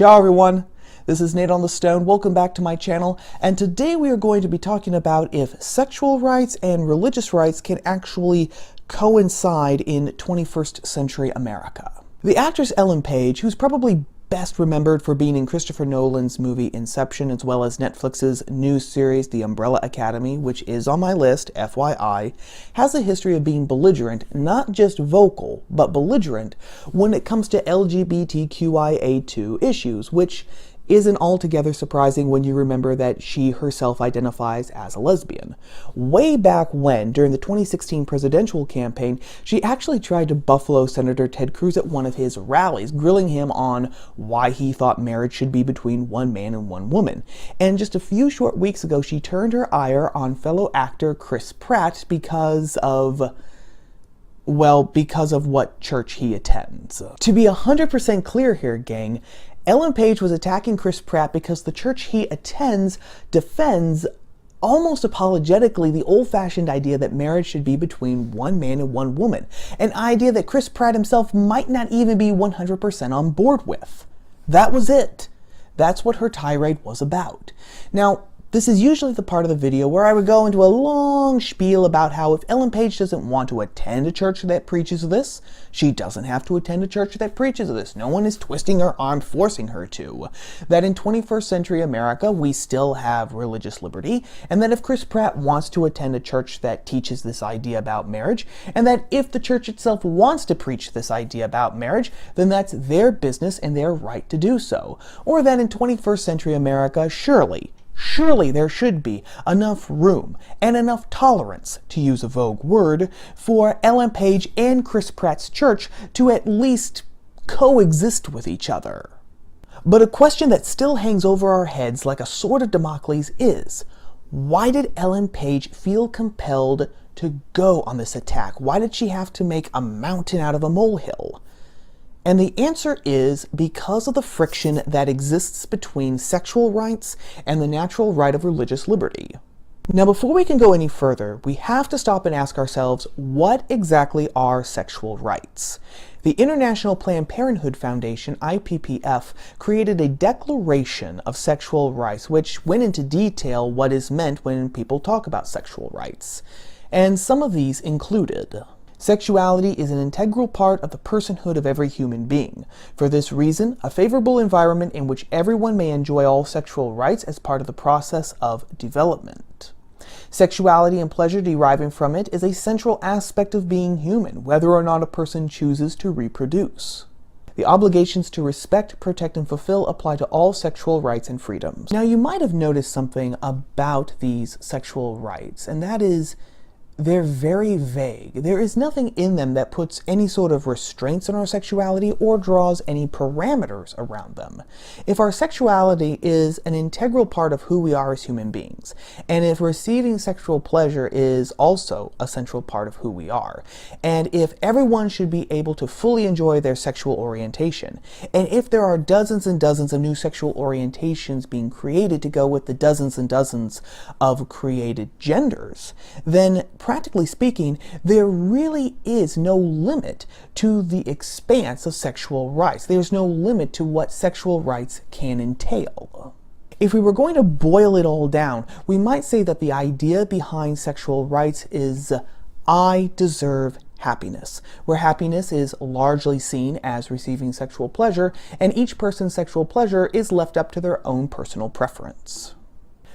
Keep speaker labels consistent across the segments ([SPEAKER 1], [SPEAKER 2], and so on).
[SPEAKER 1] Ciao everyone, this is Nate on the Stone. Welcome back to my channel, and today we are going to be talking about if sexual rights and religious rights can actually coincide in 21st century America. The actress Ellen Page, who's probably best remembered for being in Christopher Nolan's movie Inception, as well as Netflix's new series The Umbrella Academy, which is on my list, FYI, has a history of being belligerent, not just vocal, but belligerent when it comes to LGBTQIA2 issues, which isn't altogether surprising when you remember that she herself identifies as a lesbian. Way back when, during the 2016 presidential campaign, she actually tried to buffalo Senator Ted Cruz at one of his rallies, grilling him on why he thought marriage should be between one man and one woman. And just a few short weeks ago, she turned her ire on fellow actor Chris Pratt because of what church he attends. To be 100% clear here, gang, Ellen Page was attacking Chris Pratt because the church he attends defends, almost apologetically, the old-fashioned idea that marriage should be between one man and one woman, an idea that Chris Pratt himself might not even be 100% on board with. That was it. That's what her tirade was about. Now, this is usually the part of the video where I would go into a long spiel about how if Ellen Page doesn't want to attend a church that preaches this, she doesn't have to attend a church that preaches this. No one is twisting her arm, forcing her to. That in 21st century America, we still have religious liberty, and that if Chris Pratt wants to attend a church that teaches this idea about marriage, and that if the church itself wants to preach this idea about marriage, then that's their business and their right to do so. Or that in 21st century America, surely there should be enough room and enough tolerance, to use a vogue word, for Ellen Page and Chris Pratt's church to at least coexist with each other. But a question that still hangs over our heads like a sword of Damocles is, why did Ellen Page feel compelled to go on this attack? Why did she have to make a mountain out of a molehill? And the answer is because of the friction that exists between sexual rights and the natural right of religious liberty. Now, before we can go any further, we have to stop and ask ourselves, what exactly are sexual rights? The International Planned Parenthood Foundation, IPPF, created a Declaration of Sexual Rights, which went into detail what is meant when people talk about sexual rights. And some of these included: sexuality is an integral part of the personhood of every human being. For this reason, a favorable environment in which everyone may enjoy all sexual rights as part of the process of development. Sexuality and pleasure deriving from it is a central aspect of being human, whether or not a person chooses to reproduce. The obligations to respect, protect, and fulfill apply to all sexual rights and freedoms. Now, you might have noticed something about these sexual rights, and that is, they're very vague. There is nothing in them that puts any sort of restraints on our sexuality or draws any parameters around them. If our sexuality is an integral part of who we are as human beings, and if receiving sexual pleasure is also a central part of who we are, and if everyone should be able to fully enjoy their sexual orientation, and if there are dozens and dozens of new sexual orientations being created to go with the dozens and dozens of created genders, then practically speaking, there really is no limit to the expanse of sexual rights. There's no limit to what sexual rights can entail. If we were going to boil it all down, we might say that the idea behind sexual rights is, I deserve happiness, where happiness is largely seen as receiving sexual pleasure, and each person's sexual pleasure is left up to their own personal preference.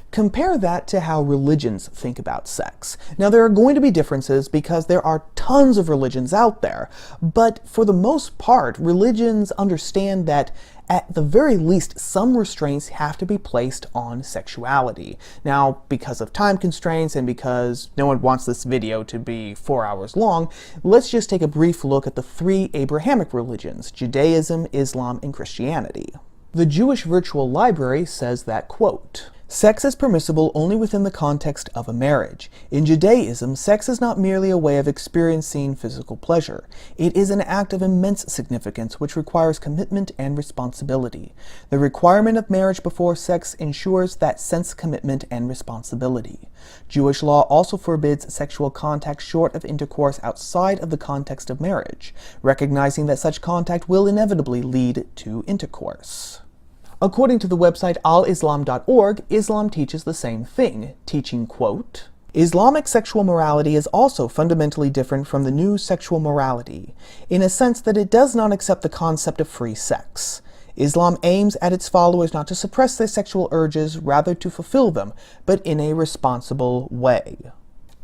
[SPEAKER 1] Compare that to how religions think about sex. Now, there are going to be differences because there are tons of religions out there, but for the most part, religions understand that at the very least, some restraints have to be placed on sexuality. Now, because of time constraints and because no one wants this video to be 4 hours long, let's just take a brief look at the three Abrahamic religions: Judaism, Islam, and Christianity. The Jewish Virtual Library says that, quote, sex is permissible only within the context of a marriage. In Judaism, sex is not merely a way of experiencing physical pleasure. It is an act of immense significance which requires commitment and responsibility. The requirement of marriage before sex ensures that sense commitment and responsibility. Jewish law also forbids sexual contact short of intercourse outside of the context of marriage, recognizing that such contact will inevitably lead to intercourse. According to the website alislam.org, Islam teaches the same thing, teaching, quote, Islamic sexual morality is also fundamentally different from the new sexual morality, in a sense that it does not accept the concept of free sex. Islam aims at its followers not to suppress their sexual urges, rather to fulfill them, but in a responsible way,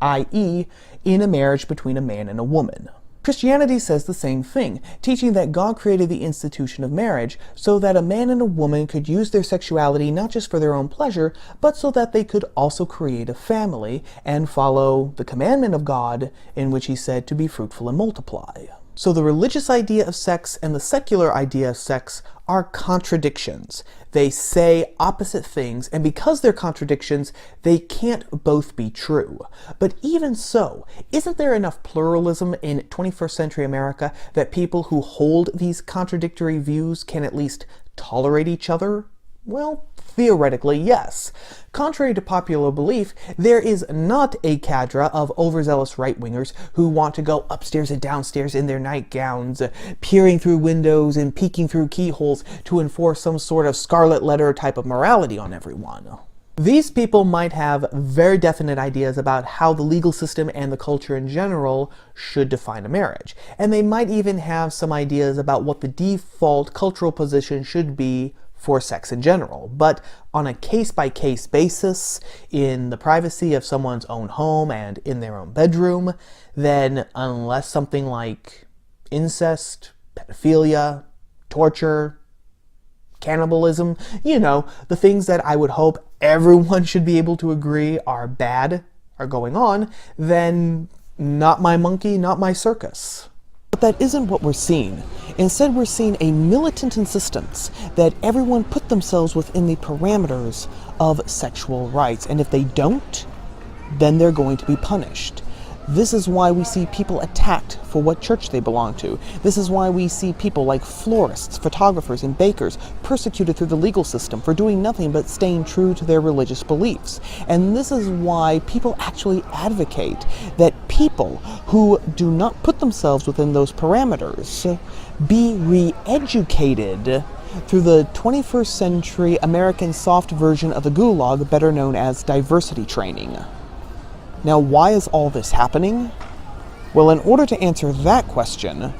[SPEAKER 1] i.e., in a marriage between a man and a woman. Christianity says the same thing, teaching that God created the institution of marriage so that a man and a woman could use their sexuality not just for their own pleasure, but so that they could also create a family and follow the commandment of God in which he said to be fruitful and multiply. So the religious idea of sex and the secular idea of sex are contradictions. They say opposite things, and because they're contradictions, they can't both be true. But even so, isn't there enough pluralism in 21st century America that people who hold these contradictory views can at least tolerate each other? Well, theoretically, yes. Contrary to popular belief, there is not a cadre of overzealous right-wingers who want to go upstairs and downstairs in their nightgowns, peering through windows and peeking through keyholes to enforce some sort of scarlet letter type of morality on everyone. These people might have very definite ideas about how the legal system and the culture in general should define a marriage. And they might even have some ideas about what the default cultural position should be for sex in general. But on a case-by-case basis, in the privacy of someone's own home and in their own bedroom, then unless something like incest, pedophilia, torture, cannibalism, the things that I would hope everyone should be able to agree are bad, are going on, then not my monkey, not my circus. But that isn't what we're seeing. Instead, we're seeing a militant insistence that everyone put themselves within the parameters of sexual rights, and if they don't, then they're going to be punished. This is why we see people attacked for what church they belong to. This is why we see people like florists, photographers, and bakers persecuted through the legal system for doing nothing but staying true to their religious beliefs. And this is why people actually advocate that people who do not put themselves within those parameters be re-educated through the 21st century American soft version of the Gulag, better known as diversity training. Now, why is all this happening? Well, in order to answer that question,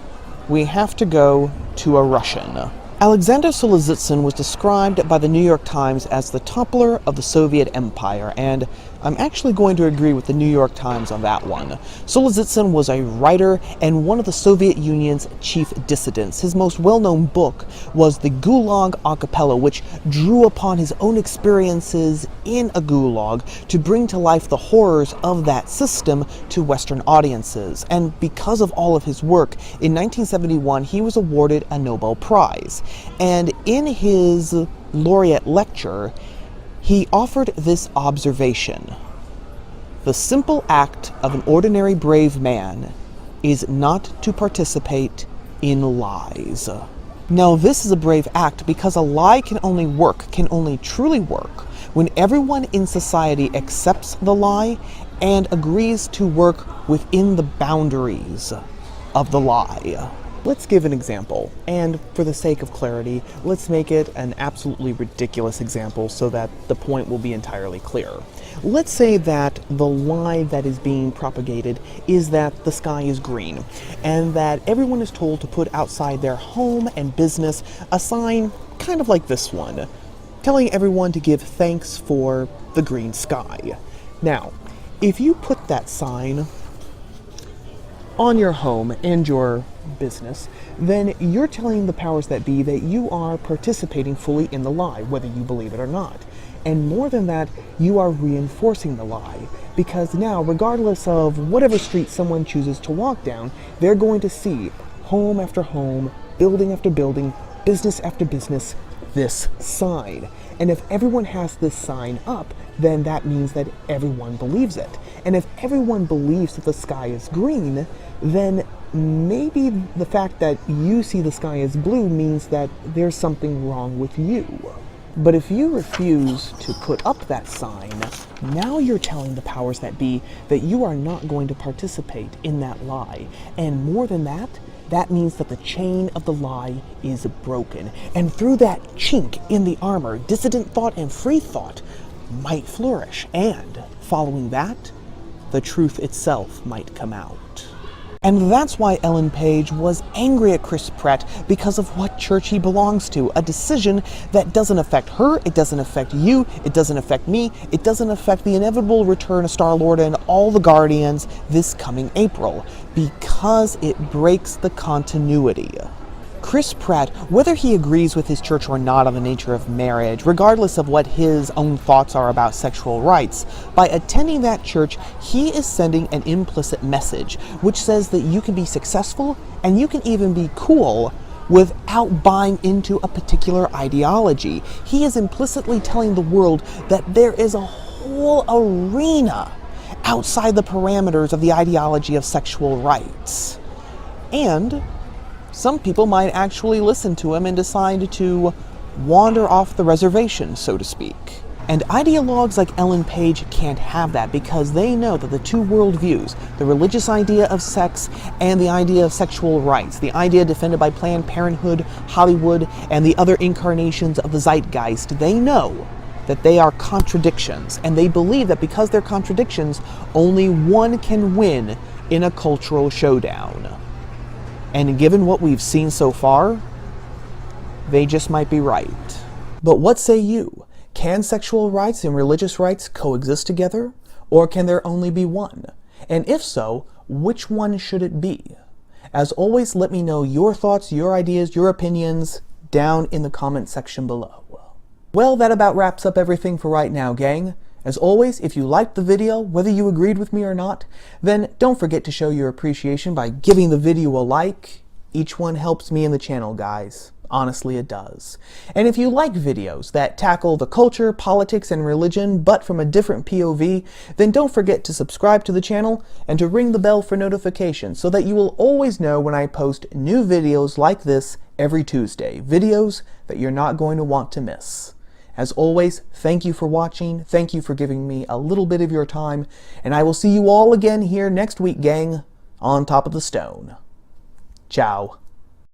[SPEAKER 1] we have to go to a Russian. Alexander Solzhenitsyn was described by the New York Times as the toppler of the Soviet Empire, and I'm actually going to agree with the New York Times on that one. Solzhenitsyn was a writer and one of the Soviet Union's chief dissidents. His most well-known book was The Gulag Archipelago, which drew upon his own experiences in a gulag to bring to life the horrors of that system to Western audiences. And because of all of his work, in 1971 he was awarded a Nobel Prize. And in his laureate lecture, he offered this observation: the simple act of an ordinary brave man is not to participate in lies. Now, this is a brave act because a lie can only truly work, when everyone in society accepts the lie and agrees to work within the boundaries of the lie. Let's give an example, and for the sake of clarity, let's make it an absolutely ridiculous example so that the point will be entirely clear. Let's say that the lie that is being propagated is that the sky is green, and that everyone is told to put outside their home and business a sign kind of like this one, telling everyone to give thanks for the green sky. Now, if you put that sign on your home and your business, then you're telling the powers that be that you are participating fully in the lie, whether you believe it or not. And more than that, you are reinforcing the lie, because now, regardless of whatever street someone chooses to walk down, they're going to see home after home, building after building, business after business, this sign. And if everyone has this sign up, then that means that everyone believes it. And if everyone believes that the sky is green, then maybe the fact that you see the sky as blue means that there's something wrong with you. But if you refuse to put up that sign, now you're telling the powers that be that you are not going to participate in that lie. And more than that, that means that the chain of the lie is broken. And through that chink in the armor, dissident thought and free thought might flourish. And following that, the truth itself might come out. And that's why Ellen Page was angry at Chris Pratt, because of what church he belongs to. A decision that doesn't affect her, it doesn't affect you, it doesn't affect me, it doesn't affect the inevitable return of Star-Lord and all the Guardians this coming April, because it breaks the continuity. Chris Pratt, whether he agrees with his church or not on the nature of marriage, regardless of what his own thoughts are about sexual rights, by attending that church, he is sending an implicit message, which says that you can be successful and you can even be cool without buying into a particular ideology. He is implicitly telling the world that there is a whole arena outside the parameters of the ideology of sexual rights. And some people might actually listen to him and decide to wander off the reservation, so to speak. And ideologues like Ellen Page can't have that, because they know that the two worldviews, the religious idea of sex and the idea of sexual rights, the idea defended by Planned Parenthood, Hollywood, and the other incarnations of the zeitgeist, they know that they are contradictions. And they believe that because they're contradictions, only one can win in a cultural showdown. And given what we've seen so far, they just might be right. But what say you? Can sexual rights and religious rights coexist together? Or can there only be one? And if so, which one should it be? As always, let me know your thoughts, your ideas, your opinions down in the comment section below. Well, that about wraps up everything for right now, gang. As always, if you liked the video, whether you agreed with me or not, then don't forget to show your appreciation by giving the video a like. Each one helps me and the channel, guys. Honestly, it does. And if you like videos that tackle the culture, politics, and religion, but from a different POV, then don't forget to subscribe to the channel and to ring the bell for notifications so that you will always know when I post new videos like this every Tuesday. Videos that you're not going to want to miss. As always, thank you for watching, thank you for giving me a little bit of your time, and I will see you all again here next week, gang, on top of the stone. Ciao.